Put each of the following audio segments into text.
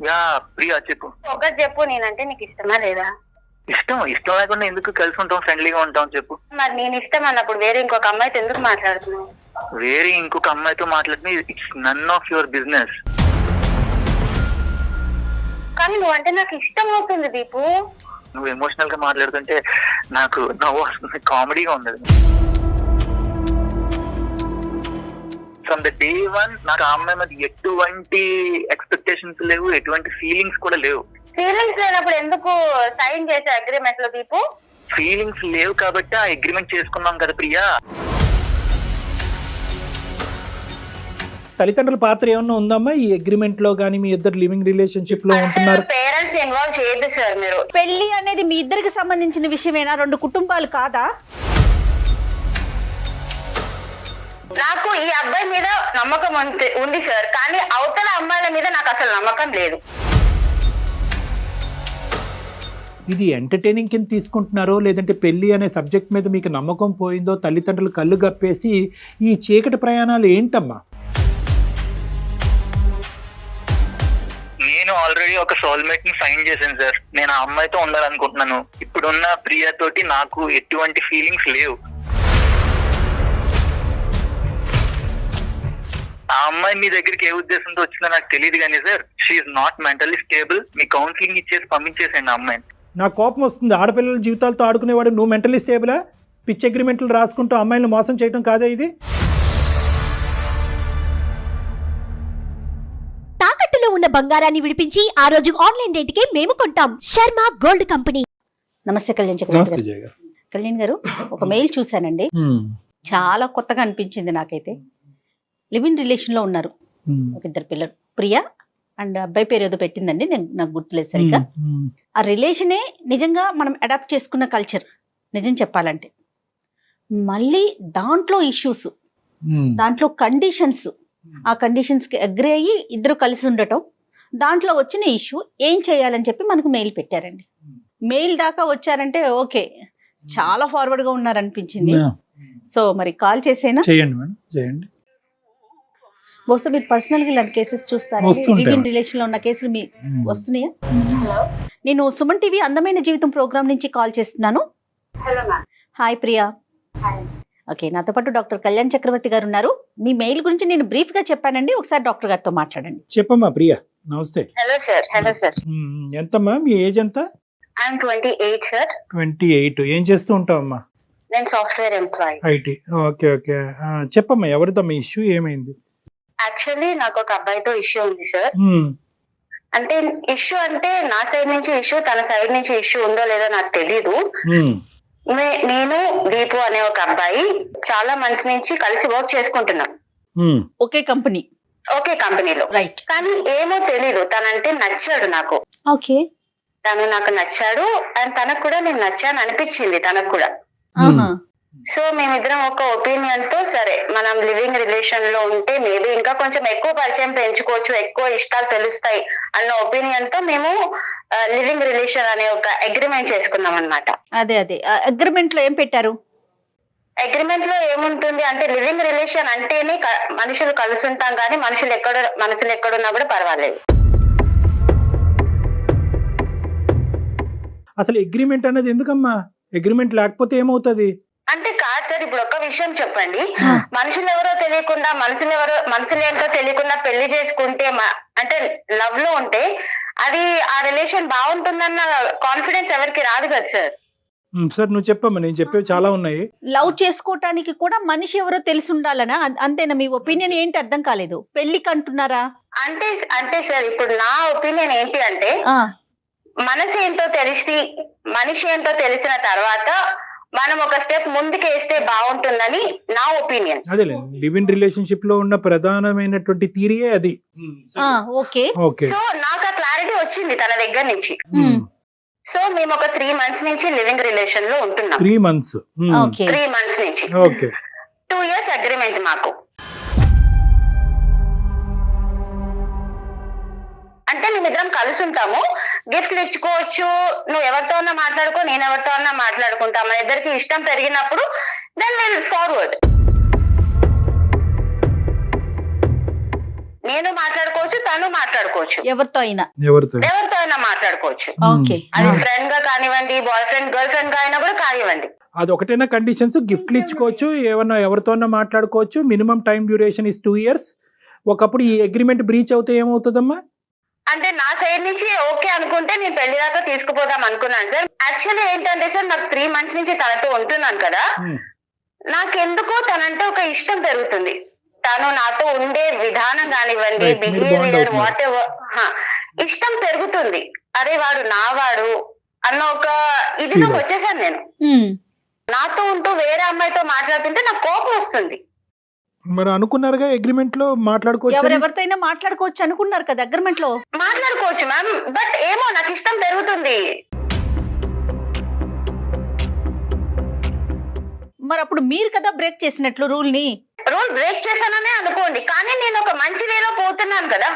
Yeah Priya చెప్పు. ఒకటి చెప్పు, నేనంటే నీకు ఇష్టమా లేదా? ఇష్టం లేకుండా ఎందుకు కలిసి ఉంటాం, ఫ్రెండ్లీగా ఉంటాం చెప్పు. మరి నేను ఇష్టం అన్నప్పుడు వేరే ఇంకొక అమ్మాయితో ఎందుకు మాట్లాడుతున్నావు? వేరే ఇంకొక అమ్మాయితో మాట్లాడితే it's none of your business. కానీ నువ్వంటే నాకు ఇష్టం అవుతుంది దీపు. నువ్వు ఎమోషనల్ గా మాట్లాడుతుంటే నాకు నవ్వు వస్తుంది, కామెడీగా ఉండదు. ఫ్రమ్ ద డే వన్ నాకు ఆ అమ్మాయి మీద ఎటువంటి ఎక్స్పెక్టేషన్స్ లేవు, ఎటువంటి ఫీలింగ్స్ కూడా లేవు. ఫీలింగ్స్ లేనప్పుడు ఎందుకు సైన్ చేసే అగ్రిమెంట్ లో దీపు? ఫీలింగ్స్ లేవు కాబట్టి ఆ అగ్రిమెంట్ చేసుకున్నాం కదా ప్రియా. తల్లిదండ్రుల పాత్ర ఏమన్నా ఉందమ్మా ఈ అగ్రిమెంట్ లో గానీ? మీ ఇద్దరు లివింగ్ రిలేషన్షిప్ లో ఉంటున్నారు, పేరెంట్స్ ఇన్వాల్వ్ చేయదు సార్ మీరు. పెళ్లి అనేది మీ ఇద్దరికి సంబంధించిన విషయమేనా? రెండు కుటుంబాలు కాదా? నాకు ఈ అబ్బాయి మీద నమ్మకం ఉంది సార్, కానీ అవతల అమ్మాయిల మీద నాకు అసలు నమ్మకం లేదు. ఇది ఎంటర్టైనింగ్ కింద తీసుకుంటున్నారో లేదంటే పెళ్లి అనే సబ్జెక్ట్ మీద మీకు నమ్మకం పోయిందో తల్లిదండ్రులు కళ్ళు గప్పేసి ఈ చీకటి ప్రయాణాలు ఏంటమ్మా? నేను ఆల్రెడీ ఒక సోల్మేట్ ని ఫైండ్ చేశాను సార్. నేను ఆ అమ్మాయితో ఉండాలనుకుంటున్నాను. ఇప్పుడున్న ప్రియా తోటి నాకు ఎటువంటి ఫీలింగ్స్ లేవు. ఆ అమ్మాయి మీ దగ్గరికి ఏ ఉద్దేశంతో వచ్చిందో నాకు తెలియదు కానీ sir, she's not mentally stable. మీ కౌన్సిలింగ్ ఇచ్చేసి పంపించేసాను ఆ అమ్మాయిని. నాకు కోపం వస్తుంది. ఆడపిల్లల జీవితాలతో ఆడుకునేవాడు నువ్వు మెంటలీ స్టేబులా? పిచ్ అగ్రిమెంట్లు రాసుకుంటూ అమ్మాయిలను మోసం చేయడం కాదా ఇది? తాకట్టులో ఉన్న బంగారాన్ని విడిపించి ఆ రోజు ఆన్లైన్ రేటుకే మేము కొంటాం. Sharma gold company. నమస్తే కళ్యాణ్ చక్రవర్తి గారు. కళ్యాణ్ గారు, ఒక మెయిల్ చూశానండి, చాలా కొత్తగా అనిపించింది నాకైతే. లివ్ ఇన్ రిలేషన్ లో ఉన్నారు, ఒక ఇద్దరు పిల్లలు, ప్రియా అండ్ అబ్బాయి పేరు ఏదో పెట్టిందండి, నాకు గుర్తులేదు సరిగ్గా. ఆ రిలేషనే నిజంగా మనం అడాప్ట్ చేసుకున్న కల్చర్ నిజం చెప్పాలంటే. మళ్ళీ దాంట్లో ఇష్యూస్, దాంట్లో కండిషన్స్, ఆ కండిషన్స్ కి అగ్రి అయ్యి ఇద్దరు కలిసి ఉండటం, దాంట్లో వచ్చిన ఇష్యూ ఏం చేయాలని చెప్పి మనకు మెయిల్ పెట్టారండి. మెయిల్ దాకా వచ్చారంటే ఓకే, చాలా ఫార్వర్డ్ గా ఉన్నారనిపించింది. సో మరి కాల్ చేసేనా? చేయండి మేడం, చేయండి. బహుశా మీరు పర్సనల్ గా ఇలాంటి కేసెస్ చూస్తారా? లివ్ ఇన్ రిలేషన్ లో ఉన్న కేసులు మీ వస్తున్నాయా? నేను సుమన్ టీవీ అందమైన జీవితం ప్రోగ్రామ్ నుంచి కాల్ చేస్తున్నాను. Hello ma'am. Hi Priya. Okay, నాతో పాటు డాక్టర్ కళ్యాణ్ చక్రవర్తి గారు ఉన్నారు. మీ మెయిల్ గురించి నేను బ్రీఫ్ గా చెప్పానండి, ఒకసారి డాక్టర్ గారితో మాట్లాడండి. చెప్పమ్మా ప్రియా. నమస్తే. Hello sir. Hello sir. ఎంతమ్మా మీ ఏజ్ ఎంత? I'm 28 sir. 28. ఏం చేస్తూ ఉంటావమ్మా? నేను software employee. IT. Okay okay, చెప్పమ్మా ఎవరితో మీ ఇష్యూ ఏమైంది? యాక్చువల్లీ నాకు ఒక అబ్బాయితో ఇష్యూ ఉంది సార్. అంటే ఇష్యూ అంటే నా సైడ్ నుంచి ఇష్యూ, తన సైడ్ నుంచి ఇష్యూ ఉందో లేదో నాకు తెలీదు. నేను దీపు అనే ఒక అబ్బాయి చాలా మంత్స్ నుంచి కలిసి వర్క్ చేసుకుంటున్నాం, ఒకే కంపెనీలో. రైట్. కానీ ఏమో తెలీదు, తనంటే నచ్చాడు నాకు. ఓకే. తను నాకు నచ్చాడు అండ్ తనకు కూడా నేను నచ్చాను అనిపించింది తనకు కూడా. సో మేమిద్దరం ఒక ఒపీనియన్ తో సరే మనం లివింగ్ రిలేషన్ లో ఉంటే మేబీ ఇంకా కొంచెం ఎక్కువ పరిచయం పెంచుకోవచ్చు, ఎక్కువ ఇష్టాలు తెలుస్తాయి అన్న ఒపీనియన్ తో మేము లివింగ్ రిలేషన్ అనే ఒక అగ్రిమెంట్ చేసుకున్నాం అన్నమాట. అదే అగ్రిమెంట్ లో ఏం పెట్టారు? అగ్రిమెంట్ లో ఏముంటుంది అంటే లివింగ్ రిలేషన్ అంటేనే మనుషులు కలిసి ఉంటాం, కానీ మనసులు ఎక్కడున్నా కూడా పర్వాలేదు. అసలు అగ్రిమెంట్ అనేది ఎందుకమ్మా? అగ్రిమెంట్ లేకపోతే ఏమవుతుంది అంటే కాదు సార్, ఇప్పుడు ఒక విషయం చెప్పండి, మనుషులు ఏంటో తెలియకుండా పెళ్లి చేసుకుంటే అంటే లవ్ లో ఉంటే అది ఆ రిలేషన్ బాగుంటుందన్న కాన్ఫిడెన్స్ ఎవరికి రాదు కదా సార్. సార్ నువ్వు చెప్పమ్మా, నేను చెప్పేవి చాలా ఉన్నాయి. లవ్ చేసుకోవటానికి కూడా మనిషి ఎవరో తెలిసి ఉండాలనా? అంతేనా? మీ ఒపీనియన్ ఏంటి? అర్థం కాలేదు. పెళ్లికి అంటున్నారా? అంటే సార్ ఇప్పుడు నా ఒపీనియన్ ఏంటి అంటే, మనసు ఏంటో మనిషి ఏంటో తెలిసిన తర్వాత మనం ఒక స్టెప్ ముందుకేస్తే బాగుంటుందని నా ఒపీనియన్. అదేలే, లివ్ ఇన్ రిలేషన్షిప్ లో ఉన్న ప్రధానమైనటువంటి థియరీయే అది. ఓకే. సో నాకు ఆ క్లారిటీ వచ్చింది తన దగ్గర నుంచి. సో మేము ఒక 3 months నుంచి లివింగ్ రిలేషన్ లో ఉంటున్నాం. 3 months. 3 months నుంచి. ఓకే. 2 years అగ్రిమెంట్ మాకు. అంటే మేమిద్దరం కలిసి ఉంటాము, గిఫ్ట్లు ఇచ్చుకోవచ్చు, నువ్వు ఎవరితో ఉన్నా మాట్లాడుకో, నేను ఎవరితో ఉన్నా మాట్లాడుకుంటా, మన ఇద్దరికి ఇష్టం పెరిగినప్పుడు దెన్ విల్ ఫార్వర్డ్. నేను మాట్లాడుకోవచ్చు, తను మాట్లాడుకోవచ్చు, ఎవరితో అయినా ఎవరితో అయినా మాట్లాడుకోవచ్చు. ఓకే. అది ఫ్రెండ్ గా కానివ్వండి, బాయ్ ఫ్రెండ్ గర్ల్ ఫ్రెండ్ గా అయినా కూడా కానివ్వండి. అది ఒకటేనా కండిషన్స్? గిఫ్ట్లు ఇచ్చుకోవచ్చు, ఏమన్నా ఎవరితోన్నా మాట్లాడుకోవచ్చు, minimum time duration is 2 years. ఒకప్పుడు ఈ అగ్రిమెంట్ బ్రీచ్ అవుతే ఏమవుతుందమ్మా? అంటే నా సైడ్ నుంచి ఓకే అనుకుంటే నేను పెళ్లి దాకా తీసుకుపోదాం అనుకున్నాను సార్. యాక్చువల్లీ ఏంటంటే సార్, నాకు 3 months నుంచి తనతో ఉంటున్నాను కదా, నాకెందుకో తనంటే ఒక ఇష్టం పెరుగుతుంది. తను నాతో ఉండే విధానం కానివ్వండి, బిహేవియర్ వాట్ ఎవర్, ఇష్టం పెరుగుతుంది. అరే వాడు నావాడు అన్న ఒక ఇదిలోకి వచ్చేసాను నేను. నాతో ఉంటూ వేరే అమ్మాయితో మాట్లాడుతుంటే నాకు కోపం వస్తుంది. మరి అనుకున్నారుగా అగ్రిమెంట్ లో మాట్లాడుకోవచ్చు, ఎవరెవరితోనైనా మాట్లాడుకోవచ్చు అనుకున్నారు కదా అగ్రిమెంట్ లో. మాట్లాడుకోవచ్చు మ్యామ్, బట్ ఏమో నాకు ఇష్టం పెరుగుతుంది. మరి అప్పుడు మీరు కదా బ్రేక్ చేసినట్లు రూల్ ని. రూల్ బ్రేక్ చేశాననే అనుకోండి, కానీ నేను ఒక మంచి వేలో పోతున్నాను కదా.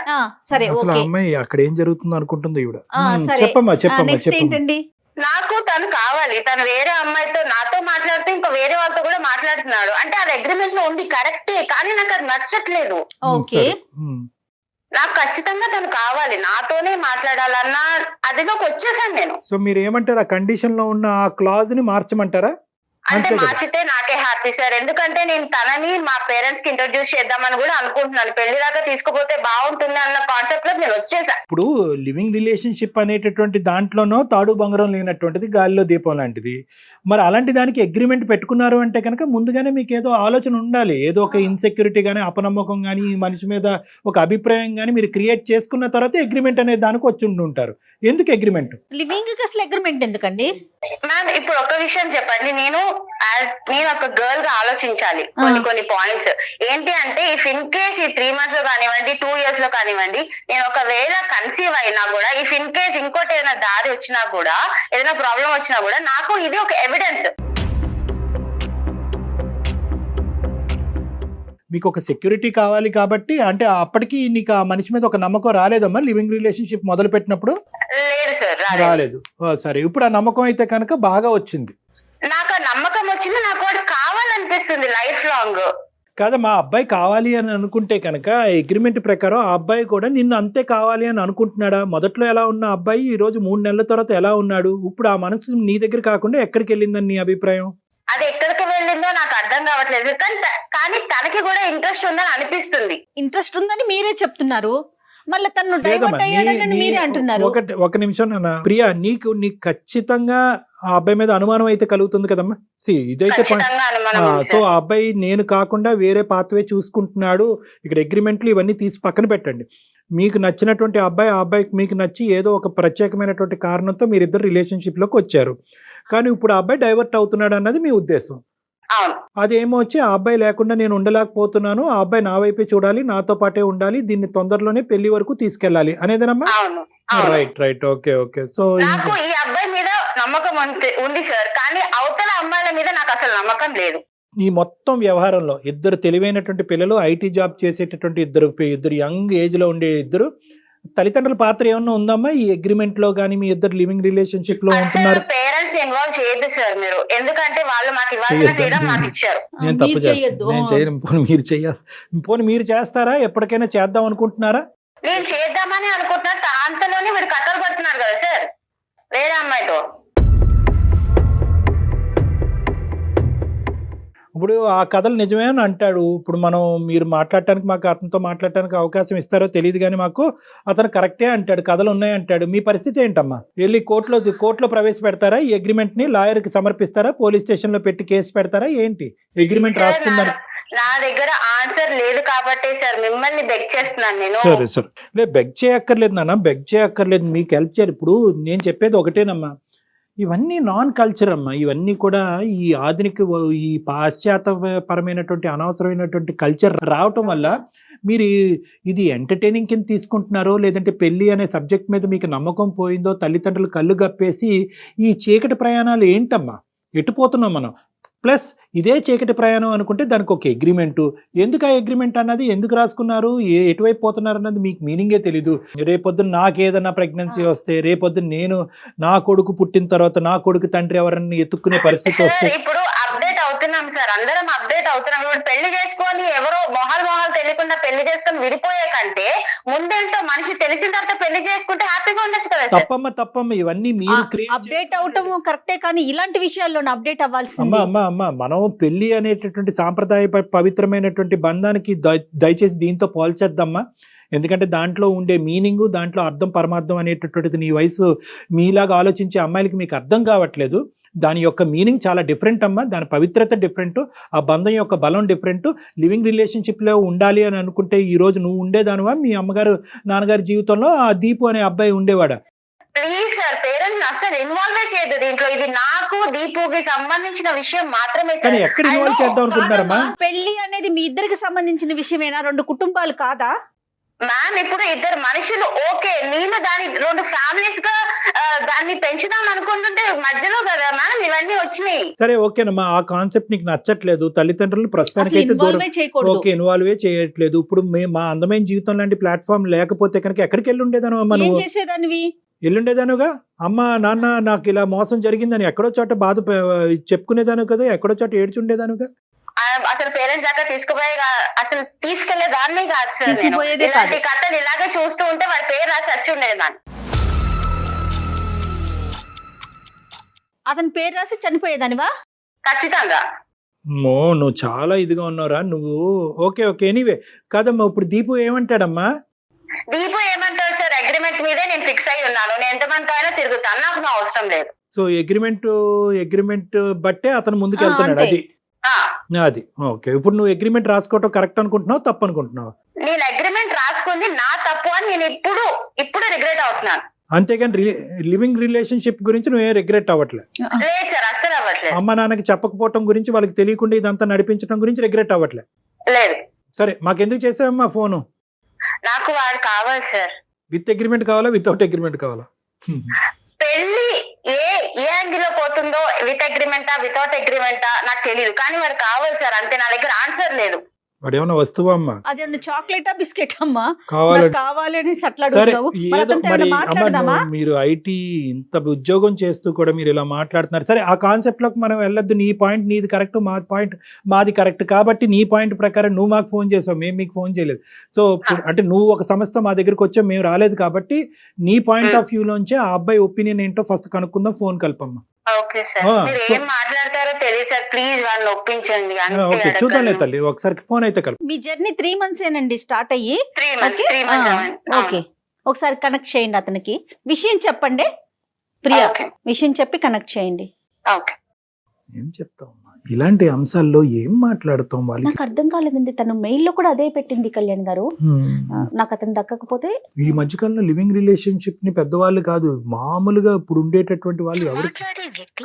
సరే, అసలు ఓకే. అమ్మాయి అక్కడ ఏం జరుగుతుందో అనుకుంటుంది ఈవిడ. సరే, చెప్పమ్మా చెప్పమ్మా నెక్స్ట్ చెప్పమ్మా. ఏంటండి? నాకు తను కావాలి. తను వేరే అమ్మాయితో నాతో మాట్లాడుతూ ఇంకా వేరే వాళ్ళతో కూడా మాట్లాడుతున్నాడు. అంటే అది అగ్రిమెంట్ లో ఉంది కరెక్టే, కానీ నాకు అది నచ్చట్లేదు. ఓకే. నాకు ఖచ్చితంగా తను కావాలి, నాతోనే మాట్లాడాలన్న అదిలోకి వచ్చేసాను నేను. సో మీరు ఏమంటారు, ఆ కండిషన్ లో ఉన్న ఆ క్లాజ్ ని మార్చమంటారా? అంటే మార్చితే నాకే హ్యాపీ సార్. ఎందుకంటే నేను తనని మా పేరెంట్స్ కి ఇంట్రొడ్యూస్ చేద్దామని కూడా అనుకుంటున్నాను. పెళ్లి దాకా తీసుకుపోతే బాగుంటుంది అన్న కాన్సెప్ట్ లో నేను వచ్చేసా. ఇప్పుడు లివింగ్ రిలేషన్షిప్ అనేటటువంటి దాంట్లోనో తాడు బంగారం లేనటువంటిది గాలిలో దీపం లాంటిది. మరి అలాంటి దానికి అగ్రిమెంట్ పెట్టుకున్నారు అంటే కనుక ముందుగానే మీకు ఏదో ఆలోచన ఉండాలి. ఏదో ఒక ఇన్సెక్యూరిటీ కానీ, అపనమ్మకం కానీ, ఈ మనిషి మీద ఒక అభిప్రాయం కానీ మీరు క్రియేట్ చేసుకున్న తర్వాత అగ్రిమెంట్ అనే దానికి వచ్చి ఉంటారు. ఎందుకు అగ్రిమెంట్? లివింగ్ కి అసలు అగ్రిమెంట్ ఎందుకండి? మ్యామ్ ఇప్పుడు ఒక విషయం చెప్పండి, నేను ఒక గర్ల్ గా ఆలోచించాలి కొన్ని పాయింట్స్. ఏంటి అంటే ఇఫ్ ఇన్ కేస్ ఈ 3 months లో కానివ్వండి, 2 years లో కానివ్వండి, నేను ఒకవేళ కన్సీవ్ అయినా కూడా, ఇఫ్ ఇన్ కేస్ ఇంకోటి ఏదైనా దారి వచ్చినా కూడా, ఏదైనా ప్రాబ్లం వచ్చినా కూడా, నాకు ఇది ఒక ఎవిడెన్స్. మీకు ఒక సెక్యూరిటీ కావాలి కాబట్టి, అంటే అప్పటికి నీకు ఆ మనిషి మీద ఒక నమ్మకం రాలేదమ్మా లివింగ్ రిలేషన్షిప్ మొదలు పెట్టినప్పుడు? లేదు సార్, రాలేదు. సరే, ఇప్పుడు ఆ నమ్మకం అయితే కనుక బాగా వచ్చింది. నాకు ఆ నమ్మకం వచ్చింది, నాకు వాడు కావాలనిపిస్తుంది లైఫ్ లాంగ్. కాదా, మా అబ్బాయి కావాలి అని అనుకుంటే కనుక అగ్రిమెంట్ ప్రకారం ఆ అబ్బాయి కూడా నిన్ను అంతే కావాలి అని అనుకుంటున్నాడా? మొదట్లో ఎలా ఉన్న అబ్బాయి ఈ రోజు 3 నెలల తర్వాత ఎలా ఉన్నాడు? ఇప్పుడు ఆ మనసు నీ దగ్గర కాకుండా ఎక్కడికి వెళ్ళిందని నీ అభిప్రాయం? అది ఎక్కడికి వెళ్ళిందో నాకు అర్థం కావట్లేదు, కానీ తనకి కూడా ఇంట్రెస్ట్ ఉందని అనిపిస్తుంది. ఇంట్రెస్ట్ ఉందని మీరే చెప్తున్నారు, మళ్ళీ తను డైవర్ట్ అయ్యాడని మీరే అంటున్నారు. ఒక నిమిషం నాన్న. ప్రియా, నీకు ఖచ్చితంగా ఆ అబ్బాయి మీద అనుమానం అయితే కలుగుతుంది కదమ్మా. ఇదైతే సో ఆ అబ్బాయి నేను కాకుండా వేరే పాత్వే చూసుకుంటున్నాడు. ఇక్కడ అగ్రిమెంట్లు ఇవన్నీ తీసి పక్కన పెట్టండి. మీకు నచ్చినటువంటి అబ్బాయి, ఆ అబ్బాయికి మీకు నచ్చి ఏదో ఒక ప్రత్యేకమైనటువంటి కారణంతో మీరిద్దరు రిలేషన్షిప్ లోకి వచ్చారు. కానీ ఇప్పుడు ఆ అబ్బాయి డైవర్ట్ అవుతున్నాడు అన్నది మీ ఉద్దేశం. అదేమో వచ్చి ఆ అబ్బాయి లేకుండా నేను ఉండలేకపోతున్నాను, ఆ అబ్బాయి నా వైపే చూడాలి, నాతో పాటే ఉండాలి, దీన్ని తొందరలోనే పెళ్లి వరకు తీసుకెళ్ళాలి అనేదేనమ్మా? Right okay. సో నాకు ఈ అబ్బాయి మీద నమ్మకం ఉంది సార్, కానీ అవతల అమ్మాయిల మీద నాకు అసలు నమ్మకం లేదు. ఈ మొత్తం వ్యవహారంలో ఇద్దరు తెలివైనటువంటి పిల్లలు, ఐటీ జాబ్ చేసేటటువంటి ఇద్దరు యంగ్ ఏజ్ లో ఉండే ఇద్దరు తల్లిదండ్రుల పాత్ర ఏమన్నా ఉందమ్మా ఈ అగ్రిమెంట్ లో గానీ? మీ ఇద్దరు లివింగ్ రిలేషన్షిప్ లో ఉంటున్నారు. పేరెంట్స్ ఇన్వాల్వ్ చేయొద్దు సార్ మీరు, ఎందుకంటే వాళ్ళు మాకు ఇవ్వాల్సిన ఫ్రీడమ్ నాకు ఇచ్చారు. నేను తప్పు చేస్తాను, నేను చేయను. పోనీ మీరు చేస్తారా? ఎప్పటికైనా చేద్దాం అనుకుంటున్నారా? నేను చేద్దామని అనుకుంటున్నా, అంతలోనే మీరు కథలు పడుతున్నారు కదా సార్ వేరే అమ్మాయితో. ఇప్పుడు ఆ కథలు నిజమే అని అంటాడు. ఇప్పుడు మీరు మాట్లాడటానికి, మాకు అతనితో మాట్లాడటానికి అవకాశం ఇస్తారో తెలియదు కానీ మాకు అతను కరెక్టే అంటాడు, కథలు ఉన్నాయి అంటాడు. మీ పరిస్థితి ఏంటమ్మా? వెళ్ళి కోర్టులో ప్రవేశపెడతారా ఈ అగ్రిమెంట్ ని? లాయర్ కి సమర్పిస్తారా? పోలీస్ స్టేషన్ లో పెట్టి కేసు పెడతారా? ఏంటి అగ్రిమెంట్ రాస్తుందని? నా దగ్గర ఆన్సర్ లేదు కాబట్టి సార్ మిమ్మల్ని బెగ్ చేస్తున్నాను నేను. సరే బెగ్ చేయక్కర్లేదు నాన్న, బెగ్ చేయక్కర్లేదు, మీకు హెల్ప్ చేయాలి. ఇప్పుడు నేను చెప్పేది ఒకటేనమ్మా, ఇవన్నీ నాన్ కల్చర్ అమ్మా. ఇవన్నీ కూడా ఈ ఆధునిక, ఈ పాశ్చాత్యపరమైనటువంటి అనవసరమైనటువంటి కల్చర్ రావటం వల్ల మీరు ఇది ఎంటర్టైనింగ్ కింద తీసుకుంటున్నారో, లేదంటే పెళ్లి అనే సబ్జెక్ట్ మీద మీకు నమ్మకం పోయిందో, తల్లిదండ్రులు కళ్ళు గప్పేసి ఈ చీకటి ప్రయాణాలు ఏంటమ్మా? ఎటుపోతున్నాం మనం? ప్లస్ ఇదే చీకటి ప్రయాణం అనుకుంటే దానికి ఒక అగ్రిమెంటు. ఎందుకు ఆ అగ్రిమెంట్ అన్నది ఎందుకు రాసుకున్నారు, ఎటువైపు పోతున్నారు అన్నది మీకు మీనింగే తెలీదు. రేపొద్దున నాకేదన్నా ప్రెగ్నెన్సీ వస్తే, రేపొద్దున నేను నా కొడుకు పుట్టిన తర్వాత నా కొడుకు తండ్రి ఎవరన్నా ఎత్తుక్కునే పరిస్థితి వస్తే ఇప్పుడు అప్డేట్ అవుతున్నాం సార్, అందరం అప్డేట్ అవుతున్నాం. ఇప్పుడు పెళ్లి చేసుకొని ఎవరో మొహాలు తెలియకుండా పెళ్లి చేసుకొని విడిపోయే కంటే ముందేంటో మనిషి తెలిసిన తర్వాత పెళ్లి చేసుకుంటే హ్యాపీగా ఉండొచ్చు కదా సార్. తప్పమ్మ ఇవన్నీ మీరు అప్డేట్ అవటం కరెక్టే, కానీ ఇలాంటి విషయాల్లో అప్డేట్ అవ్వాల్సింది. అమ్మ మనం పెళ్లి అనేటటువంటి సాంప్రదాయ పవిత్రమైనటువంటి బంధానికి దయచేసి దీంతో పోల్చేద్దామా. ఎందుకంటే దాంట్లో ఉండే మీనింగ్, దాంట్లో అర్థం పరమార్థం అనేటటువంటిది నీ వయసు మీలాగా ఆలోచించే అమ్మాయిలకి మీకు అర్థం కావట్లేదు. దాని యొక్క మీనింగ్ చాలా డిఫరెంట్ అమ్మా, దాని పవిత్రత డిఫరెంట్, ఆ బంధం యొక్క బలం డిఫరెంట్. లివింగ్ రిలేషన్షిప్లో ఉండాలి అని అనుకుంటే ఈ రోజు నువ్వు ఉండేదానివా, మీ అమ్మగారు నాన్నగారి జీవితంలో ఆ దీపు అనే అబ్బాయి ఉండేవాడా? ప్లీజ్ సార్, పేరెంట్స్ అసలు ఇన్వాల్వ్ చేయదు దీంట్లో. ఇది నాకు దీపుకి సంబంధించిన విషయం మాత్రమే కానీ సార్. ఎక్కడ ఇన్వాల్వ్ చేద్దాం అనుకుంటున్నారమ్మా? పెళ్లి అనేది మీ ఇద్దరికి సంబంధించిన విషయమేనా? 2 కుటుంబాలు కాదా మ్యామ్? ఇప్పుడు ఇద్దరు మనుషులు ఓకే, నేను దాని 2 ఫ్యామిలీస్ గా దాన్ని పెంచుదాం అనుకుంటుంటే మధ్యలో కదా మ్యామ్ ఇవన్నీ వచ్చినాయి. సరే ఓకేనమ్మా, ఆ కాన్సెప్ట్ నీకు నచ్చట్లేదు, తల్లిదండ్రులు ప్రస్తుతానికి అయితే ఓకే ఇన్వాల్వ్ చేయట్లేదు. ఇప్పుడు మా అందమైన జీవితం లాంటి ప్లాట్ఫామ్ లేకపోతే కనుక ఎక్కడికి వెళ్ళి ఉండేదాను అమ్మా? నువ్వు చేసేదానివి ఎల్లుండేదానుగా. అమ్మ నాన్న నాకు ఇలా మోసం జరిగిందని ఎక్కడో చోట బాధ చెప్పుకునేదాను కదా, ఎక్కడో చోట ఏడ్చుండేదానుగా. అసలు పేరెంట్స్ దాకా అసలు తీసుకెళ్లే దాన్ని కాదు సార్. నేను ఇలాంటి కథలు ఇలాగే చూస్తూ ఉంటే వాడి పేరు రాసి వచ్చి ఉండేదాన్ని. అతని పేరు రాసి చనిపోయేదానివా? ఖచ్చితంగా. నువ్వు చాలా ఇదిగా ఉన్నావురా నువ్వు. ఓకే ఎనీవే కాదమ్మా, ఇప్పుడు దీపు ఏమంటాడమ్మా? దీపు ఏమంటాడు సార్, అగ్రిమెంట్ మీదే నేను ఫిక్స్ అయి ఉన్నాను, నేను ఎంతమంది అయినా తిరుగుతాను, నాకు నా అవసరం లేదు. సో అగ్రిమెంట్ బట్టే అతను ముందుకు వెళ్తున్నాడు. అది ఓకే. ఇప్పుడు నువ్వు అగ్రిమెంట్ రాసుకోవటం కరెక్ట్ అనుకుంటున్నావు, తప్పు అనుకుంటున్నావు? నేను అగ్రిమెంట్ రాసుకుంది నా తప్పు అని నేను ఇప్పుడు రిగ్రెట్ అవుతున్నాను. అంతేగాని లివింగ్ రిలేషన్షిప్ గురించి నువ్వు ఏం రిగ్రెట్ అవ్వట్లేదు? లేదు సార్, అస్సలు అవ్వట్లేదు. అమ్మ నాన్నకి చెప్పకపోవటం గురించి, వాళ్ళకి తెలియకుండా ఇదంతా నడిపించడం గురించి రిగ్రెట్ అవ్వట్లేదు? లేదు. సరే మాకెందుకు చేసావమ్మా ఫోను? నాకు వాడు కావాలి సార్. విత్ అగ్రిమెంట్ కావాలా, వితౌట్ అగ్రిమెంట్ కావాలా? పెళ్లి ఏ యాంగిల్ లో పోతుందో, విత్ అగ్రిమెంటా వితౌట్ అగ్రిమెంటా నాకు తెలియదు, కానీ వాడు కావాలి సార్, అంతే. నా దగ్గర ఆన్సర్ లేదు. వాడు ఏమన్నా వస్తువా అమ్మా? అదేమన్నా చాక్లెటా బిస్కెట్ అమ్మా? కావాలి అని అట్లాడుతావు. మీరు ఐటీ ఇంత ఉద్యోగం చేస్తూ కూడా మీరు ఇలా మాట్లాడుతున్నారు. సరే ఆ కాన్సెప్ట్ లోకి మనం వెళ్ళొద్దు. నీ పాయింట్ నీది కరెక్ట్, మా పాయింట్ మాది కరెక్ట్. కాబట్టి నీ పాయింట్ ప్రకారం నువ్వు మాకు ఫోన్ చేసావు, మేము మీకు ఫోన్ చేయలేదు. సో అంటే నువ్వు ఒక సమస్యతో మా దగ్గరికి వచ్చావు, మేము రాలేదు. కాబట్టి నీ పాయింట్ ఆఫ్ వ్యూ లోంచి ఆ అబ్బాయి ఒపీనియన్ ఏంటో ఫస్ట్ కనుక్కుందాం. ఫోన్ కలపమ్మా. ఓకే సార్, మీరు ఏం మాట్లాడతారో తెలియదు సార్, ప్లీజ్ వాళ్ళని ఒప్పించండి. ఓకే చూద్దాం తల్లి, ఒకసారి ఫోన్ అయితే కలుపు. మీ జర్నీ 3 months ఏనండి స్టార్ట్ అయ్యి? 3 months. ఓకే, ఒకసారి కనెక్ట్ చేయండి అతనికి, విషయం చెప్పండి ప్రియా, విషయం చెప్పి కనెక్ట్ చేయండి. ఓకే. ఏం చెప్తావు ఇలాంటి అంశాల్లో, ఏం మాట్లాడుతాం? వాళ్ళు నాకు అర్థం కాలేదండి. తను మెయిల్ లో కూడా అదే పెట్టింది కళ్యాణ్ గారు, నాకు అతను దక్కకపోతే. ఈ మధ్యకాలంలో లివింగ్ రిలేషన్షిప్ ని పెద్దవాళ్ళు కాదు, మామూలుగా ఇప్పుడు ఉండేటటువంటి వాళ్ళు ఎవరు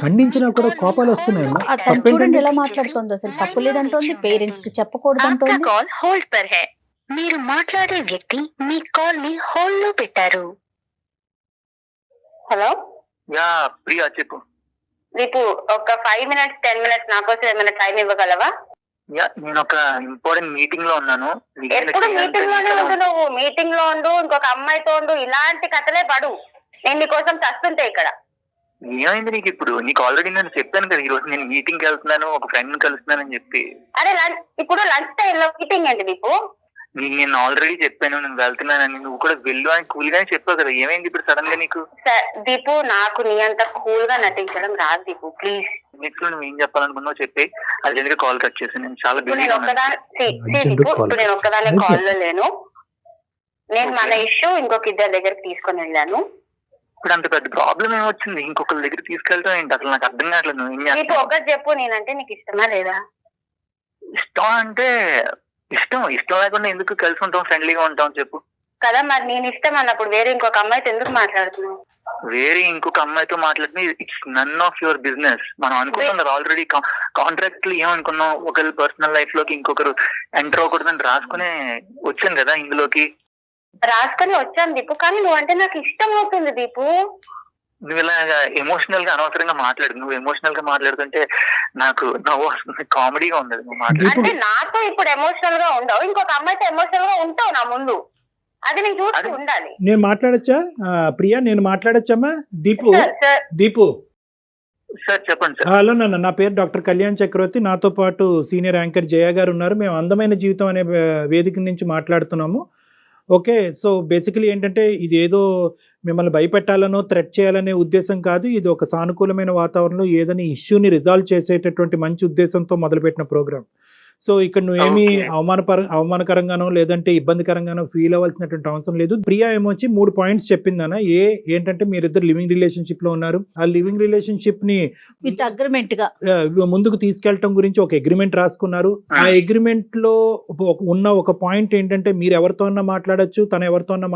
ఖండించినా కూడా కోపాలు వస్తున్నాయి. అతను చూడండి ఎలా మాట్లాడుతుంది, అసలు తప్పు లేదంటోంది, పేరెంట్స్ కి చెప్పకూడదు అంటోంది. కాల్ హోల్డ్ పర్ హై, మీరు మాట్లాడే వ్యక్తి మీ కాల్ ని హోల్డ్ లో పెట్టారు. హలో యా ప్రియా చెప్పు. నీకు ఒక 5 minutes 10 minutes నా కోసం ఏమైనా టైం ఇవ్వగలవా? నేను ఒక ఇంపార్టెంట్ మీటింగ్ లో ఉన్నాను. ఎప్పుడు మీటింగ్ లోనే ఉండు, నువ్వు మీటింగ్ లో ఉండు, ఇంకొక అమ్మాయితో ఉండు, ఇలాంటి కథలే పడు. నేను నీకోసం చస్తుంటే ఇక్కడ. ఏమైంది నీకు ఇప్పుడు? నీకు ఆల్రెడీ నేను చెప్పాను కదా, ఈ రోజు నేను మీటింగ్ కి వెళ్తున్నాను, ఒక ఫ్రెండ్ కలుస్తున్నాను అని చెప్పి. అరే ఇప్పుడు లంచ్ టైం లో మీటింగ్ ఏంటి నీకు? నేను ఆల్రెడీ చెప్పాను నేను వెళ్తున్నానని, నువ్వు కూడా వెళ్ళు అని కూల్ గానే చెప్పావు కదా, ఏమైంది ఇప్పుడు సడన్ గా నీకు? దీపు, నాకు నీ అంత కూల్ గా నటించడం రాదు దీపు, ప్లీజ్. నెక్స్ట్ నువ్వు ఏం చెప్పాలనుకున్నావు చెప్పి అర్జెంట్ గా కాల్ కట్ చేసి. నేను చాలా బిజీ. ఇప్పుడు నేను ఒక్కదానే కాల్ లో లేను. నేను మన ఇష్యూ ఇంకొక 2 దగ్గరికి తీసుకొని వెళ్ళాను. ఇప్పుడు అంత పెద్ద ప్రాబ్లం ఏమొచ్చింది? ఇంకొకరి దగ్గర తీసుకెళ్తాం ఏంటి? అసలు నాకు అర్థం కావట్లేదు. నువ్వు ఏం చేస్తావు? ఒకటి చెప్పు, నేనంటే నీకు ఇష్టమా లేదా? ఇష్టం అంటే ఇష్టం లేకుండా ఎందుకు కలిసి ఉంటాం, ఫ్రెండ్లీగా ఉంటాం చెప్పు కదా. మరి నేను ఇష్టం అన్నప్పుడు వేరే ఇంకొక అమ్మాయితో ఎందుకు మాట్లాడుతున్నావు? వేరే ఇంకొక అమ్మాయితో మాట్లాడితే it's none of your business. మనం అనుకుంటున్నారు ఆల్రెడీ కాంట్రాక్ట్ లో ఏమనుకున్నాం, ఒకరి పర్సనల్ లైఫ్ లోకి ఇంకొకరు ఎంటర్ అవ్వకూడదని రాసుకునే వచ్చాను కదా ఇందులోకి. రాసుకొని వచ్చాను దీపు, కానీ నువ్వంటే నాకు ఇష్టం అవుతుంది దీపు. నువ్వు ఇలా ఎమోషనల్ గా అనవసరంగా మాట్లాడు. నువ్వు ఎమోషనల్ గా మాట్లాడుతుంటే నాకు నవ్వు వస్తుంది, కామెడీగా ఉండదు నువ్వు మాట్లాడు. అంటే నాతో ఇప్పుడు ఎమోషనల్ గా ఉండవు, ఇంకొక అమ్మాయితో ఎమోషనల్ గా ఉంటావు నా ముందు. అది నేను చూస్తూ ఉండాలి. నేను మాట్లాడచ్చా ప్రియా? నేను మాట్లాడచ్చమ్మా? దీపు సార్ చెప్పండి సార్. హలో నాన్న, నా పేరు డాక్టర్ కళ్యాణ్ చక్రవర్తి. నాతో పాటు సీనియర్ యాంకర్ జయ గారు ఉన్నారు. మేము అందమైన జీవితం అనే వేదిక నుంచి మాట్లాడుతున్నాము. ఓకే, సో బేసికలీ ఏంటంటే ఇది ఏదో మిమ్మల్ని భయపెట్టాలనో థ్రెట్ చేయాలనే ఉద్దేశం కాదు. ఇది ఒక సానుకూలమైన వాతావరణంలో ఏదైనా ఇష్యూని రిజాల్వ్ చేసేటటువంటి మంచి ఉద్దేశంతో మొదలుపెట్టిన ప్రోగ్రామ్. సో ఇక్కడ నువ్వేమి అవమానకరంగానో లేదంటే ఇబ్బందికరంగానో ఫీల్ అవ్వాల్సినటువంటి అవసరం లేదు. ప్రియా ఏమొచ్చి 3 పాయింట్స్ చెప్పిందన్న. ఏంటంటే మీరిద్దరు లివింగ్ రిలేషన్షిప్ లో ఉన్నారు. ఆ లివింగ్ రిలేషన్షిప్ ని విత్ అగ్రిమెంట్ గా ముందుకు తీసుకెళ్లటం గురించి ఒక అగ్రిమెంట్ రాసుకున్నారు. ఆ అగ్రిమెంట్ లో ఉన్న ఒక పాయింట్ ఏంటంటే మీరు ఎవరితో అన్నా మాట్లాడొచ్చు, తను ఎవరితో అన్నా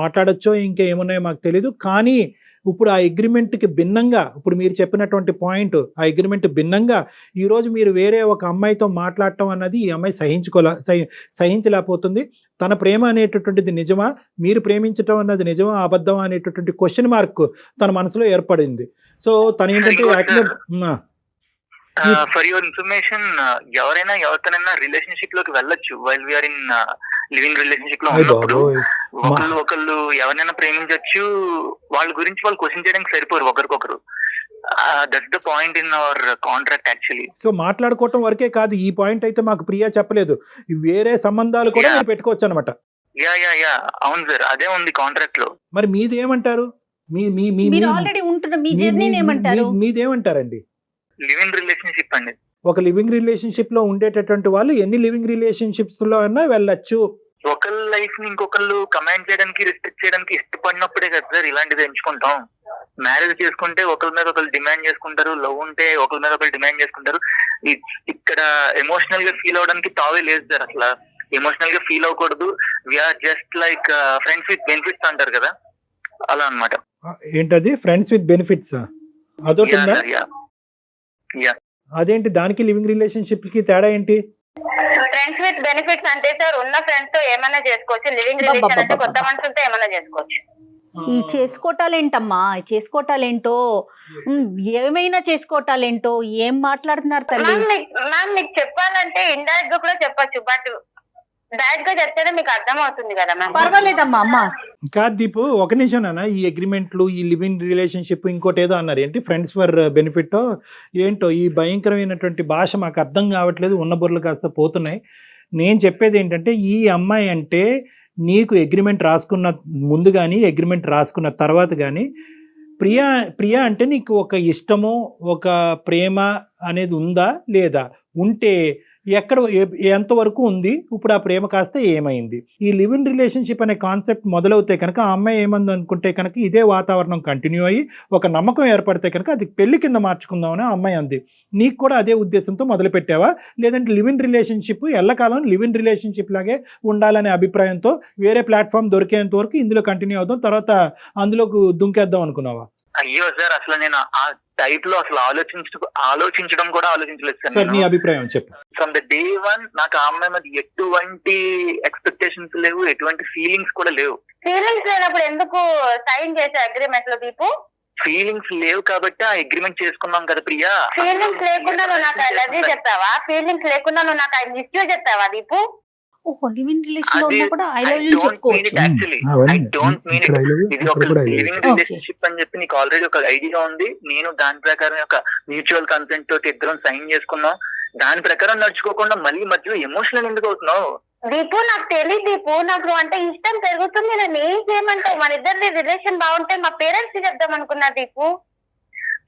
మాట్లాడచ్చో ఇంకా ఏమున్నాయో మాకు తెలీదు. కానీ ఇప్పుడు ఆ అగ్రిమెంట్కి భిన్నంగా, ఇప్పుడు మీరు చెప్పినటువంటి పాయింట్, ఆ అగ్రిమెంట్ భిన్నంగా ఈరోజు మీరు వేరే ఒక అమ్మాయితో మాట్లాడటం అన్నది ఈ అమ్మాయి సహించలేకపోతుంది. తన ప్రేమ అనేటటువంటిది నిజమా, మీరు ప్రేమించటం అన్నది నిజమా అబద్ధమా అనేటటువంటి క్వశ్చన్ మార్క్ తన మనసులో ఏర్పడింది. సో తను ఏంటంటే ఫర్ యువర్ ఇన్ఫర్మేషన్, ఎవరైనా ఎవరితోనైనా రిలేషన్షిప్ లోకి వెళ్ళొచ్చు while we're in living relationship లో ఉన్నప్పుడు. ఒకళ్ళు ఎవరైనా ప్రేమించవచ్చు, వాళ్ళ గురించి వాళ్ళు క్వశ్చన్ చేయడానికి సరిపోరు ఒకరికొకరు. That's the point in our contract actually. So మాట్లాడుకోవటం వరకే కాదు, ఈ పాయింట్ అయితే మాకు ప్రియా చెప్పలేదు, వేరే సంబంధాలు కూడా మీరు పెట్టుకోవచ్చు అనమాట. యా అవును సార్, అదే ఉంది కాంట్రాక్ట్ లో. మరి మీదేమంటారు? ఆల్రెడీ ఉంటున్న మీ జర్నీని ఏమంటారు? మీదేమంటారండి? లివింగ్ రిలేషన్షిప్ అండి. ఒక లివింగ్ రిలేషన్షిప్ లో ఉండేటటువంటి వాళ్ళు ఎన్ని లివింగ్ రిలేషన్షిప్స్ లో అయినా వెళ్ళొచ్చు. ఒకళ్ళ లైఫ్ ని ఇంకొకళ్ళు కమాండ్ చేయడానికి, రిస్ట్రిక్ట్ చేయడానికి ఇష్టపడినప్పుడే కదా సార్ ఇలాంటిది ఎంచుకుంటాం. మ్యారేజ్ చేసుకుంటే ఒకరి మీద ఒకరు డిమాండ్ చేసుకుంటారు, లవ్ ఉంటే ఒకరి మీద ఒకరు డిమాండ్ చేసుకుంటారు. ఇక్కడ ఎమోషనల్ గా ఫీల్ అవడానికి తావే లేదు సార్. అసలు ఎమోషనల్ గా ఫీల్ అవ్వకూడదు. We're just like friends with benefits అంటారు కదా, అలా అన్నమాట. ఏంటది ఫ్రెండ్స్ విత్ బెనిఫిట్స్? అదొకటి. అదేంటి, దానికి లివింగ్ రిలేషన్షిప్ కి తేడా ఏంటి? ఫ్రెండ్స్ విత్ బెనిఫిట్స్ అంటే సార్ ఉన్న ఫ్రెండ్స్ తో ఏమైనా చేసుకోవచ్చు, లివింగ్ రిలేషన్ అంటే కొత్త మనుషులతో ఏమైనా చేసుకోవచ్చు. ఈ చేసుకోవటాలేంటమ్మా, చేసుకోవటాలేంటో, ఏమైనా చేసుకోవటాలేంటో ఏం మాట్లాడుతున్నారు తల్లి? మ్యామ్ మీకు చెప్పాలంటే ఇండైరెక్ట్ గా కూడా చెప్పొచ్చు, బట్ డైరెక్ట్ గా చెప్తేనే మీకు అర్థం అవుతుంది కదా మ్యామ్. పర్వాలేదమ్మా. అమ్మా కాదు దీపు, ఒక నిమిషం నాన్న. ఈ అగ్రిమెంట్లు, ఈ లివింగ్ రిలేషన్షిప్, ఇంకోటి ఏదో అన్నారు ఏంటి, ఫ్రెండ్స్ ఫర్ బెనిఫిట్ ఏంటో, ఈ భయంకరమైనటువంటి భాష మాకు అర్థం కావట్లేదు. ఉన్న బుర్రలు కాస్త పోతున్నాయి. నేను చెప్పేది ఏంటంటే, ఈ అమ్మాయి అంటే నీకు అగ్రిమెంట్ రాసుకున్న ముందు కానీ అగ్రిమెంట్ రాసుకున్న తర్వాత కానీ ప్రియా అంటే నీకు ఒక ఇష్టము, ఒక ప్రేమ అనేది ఉందా లేదా? ఉంటే ఎక్కడ, ఎంతవరకు ఉంది? ఇప్పుడు ఆ ప్రేమ కాస్త ఏమైంది? ఈ లివ్ ఇన్ రిలేషన్షిప్ అనే కాన్సెప్ట్ మొదలవుతే కనుక ఆ అమ్మాయి ఏమంది అనుకుంటే కనుక ఇదే వాతావరణం కంటిన్యూ అయ్యి ఒక నమ్మకం ఏర్పడితే కనుక అది పెళ్లి కింద మార్చుకుందామని ఆ అమ్మాయి అంది. నీకు కూడా అదే ఉద్దేశంతో మొదలు పెట్టావా, లేదంటే లివ్ ఇన్ రిలేషన్షిప్ ఎల్లకాలం లివ్ ఇన్ రిలేషన్షిప్ లాగే ఉండాలనే అభిప్రాయంతో వేరే ప్లాట్ఫామ్ దొరికేంత వరకు ఇందులో కంటిన్యూ అవుదాం, తర్వాత అందులోకి దుంకేద్దాం అనుకున్నావా? అయ్యో సార్, అసలు నేను ఆ టైప్ లో అసలు ఆలోచించడం కూడా ఆలోచించలేదు సార్. నీ అభిప్రాయం చెప్పు. ఫ్రమ్ ద డే వన్ నాకు ఆ అమ్మాయి మీద ఎటువంటి ఎక్స్పెక్టేషన్స్ లేవు, ఎటువంటి ఫీలింగ్స్ కూడా లేవు. ఫీలింగ్స్ లేనప్పుడు ఎందుకు సైన్ చేసే అగ్రిమెంట్ లో దీపు? ఫీలింగ్స్ లేవు కాబట్టి ఆ అగ్రిమెంట్ చేసుకున్నాం కదా ప్రియా. ఫీలింగ్స్ లేకుండా నువ్వు నాకు అది చెప్తావా? ఫీలింగ్స్ లేకుండా నువ్వు నాకు ఐ మిస్ యూ చెప్తావా దీపు? లివింగ్ రిలేషన్ లో ఉన్నా కూడా ఐ లవ్ యూ చెప్పుకోవచ్చు. I don't mean it. ఇది ఒక లివింగ్ రిలేషన్షిప్ అని చెప్పి నీకు ఆల్రెడీ ఒక ఐడియా ఉంది. నేను దాని ప్రకారం ఒక మ్యూచువల్ కన్సెంట్ తోటి ఇద్దరం సైన్ చేసుకున్నాం. దాని ప్రకారం నడుచుకోకుండా మళ్ళీ మధ్యలో ఎమోషనల్ ఎందుకు అవుతున్నావు? దీపు నాకు తెలియదు దీపు, నాకు అంటే ఇష్టం పెరుగుతుంది. నేను ఏం చేయమంటావు? మన ఇద్దరి రిలేషన్ బాగుంటే మా పేరెంట్స్ కి చెప్దాం అనుకున్నా దీపు.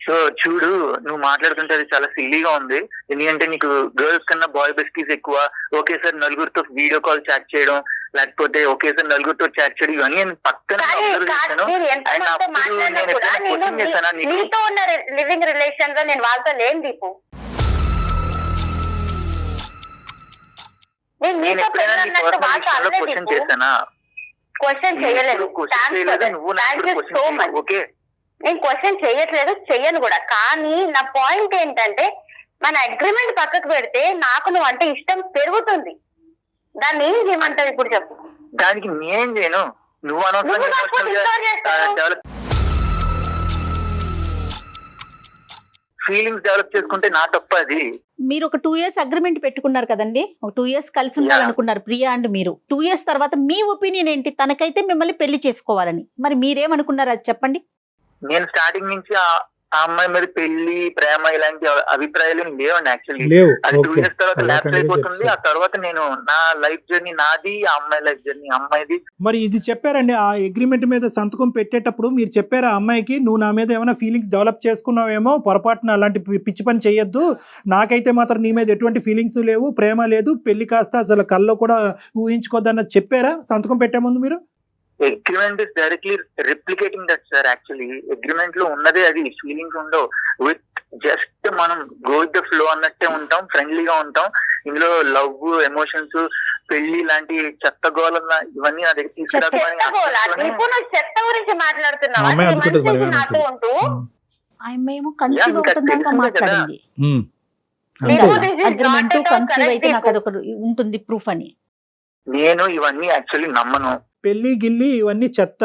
సో చూడు, నువ్వు మాట్లాడుతుంటే అది చాలా సిల్లీగా ఉంది. ఎందుకంటే నీకు గర్ల్స్ కన్నా బాయ్ బెస్టీస్ ఎక్కువ. ఓకే సార్, నలుగురితో వీడియో కాల్ చాట్ చేయడం, లేకపోతే ఓకే సార్ నలుగురితో చాట్ చేయడం, ఇవన్నీ పక్కన నీతో ఉన్న లివింగ్ రిలేషన్ లో నేను వాళ్ళతో లేను దీపు. క్వశ్చన్ చేశానా? క్వశ్చన్ చేయలేదు. ఓకే, నేను క్వశ్చన్ చేయట్లేదు, చెయ్యను కూడా. కానీ నా పాయింట్ ఏంటంటే, మన అగ్రిమెంట్ పక్కకు పెడితే నాకు నువ్వు అంటే ఇష్టం పెరుగుతుంది. దాన్ని ఏం చేయమంటావు ఇప్పుడు చెప్పు? దానికి నేనేం చేయను. నువ్వు ఫీలింగ్స్ డెవలప్ చేసుకుంటే నా తప్ప అది. మీరు ఒక 2 years అగ్రిమెంట్ పెట్టుకున్నారు కదండి, ఒక 2 years కలిసి ఉండాలనుకున్నారు ప్రియా అండ్ మీరు. 2 years తర్వాత మీ ఒపీనియన్ ఏంటి? తనకైతే మిమ్మల్ని పెళ్లి చేసుకోవాలని, మరి మీరేమనుకున్నారు అది చెప్పండి. నేను స్టార్టింగ్ నుంచి ఆ అమ్మాయి మీద పెళ్లి ప్రేమ ఇలాంటి అభిప్రాయాలు ఏం లేవండి యాక్చువల్లీ. లేవు. అది 2 ఓకే. years తర్వాత అలా ల్యాప్స్ కంటిన్యూ అయిపోతుంది. ఆ చేస్తారు. తర్వాత నేను నా లైఫ్ జర్నీ నాది, ఆ అమ్మాయి లైఫ్ జర్నీ అమ్మాయిది. మరి ఇది చెప్పారండి ఆ అగ్రిమెంట్ మీద సంతకం పెట్టేటప్పుడు మీరు చెప్పారా అమ్మాయికి, నువ్వు నా మీద ఏమైనా ఫీలింగ్స్ డెవలప్ చేసుకున్నావేమో, పొరపాటున అలాంటి పిచ్చి పని చేయొద్దు, నాకైతే మాత్రం నీ మీద ఎటువంటి ఫీలింగ్స్ లేవు, ప్రేమ లేదు, పెళ్లి కాస్త అసలు కల్లో కూడా ఊహించుకోద్దన్నది చెప్పారా సంతకం పెట్టే ముందు మీరు? Agreement is directly replicating that sir. Actually agreement లో ఉన్నదే అది. ఫీలింగ్స్ ఉండవు. విత్ జస్ట్ మనం గో విత్ ద ఫ్లో అన్నట్టే ఉంటాం, ఫ్రెండ్లీగా ఉంటాం. ఇందులో లవ్, ఎమోషన్స్, పెళ్లి లాంటి చెత్త గోళ ఇవన్నీ నా దగ్గర తీసుకురాకమని ఇప్పుడు నువ్వు చెత్త గురించి మాట్లాడుతున్నావా? అమ్మాయి 3 అనుకుంటుంది months మరి నుంచి నాతో ఉంటూ మేము కన్సీవ్ ఇంకా అవుతున్నాక తెలిసిందే మాట్లాడింది. This is agreement not at all conceive correct, అయితే నాకు Deepu. అదొకటి ఉంటుంది ప్రూఫ్ అని. నేను ఇవన్నీ యాక్చువల్లీ నమ్మను. పెళ్లి గిల్లి ఇవన్నీ చెత్త,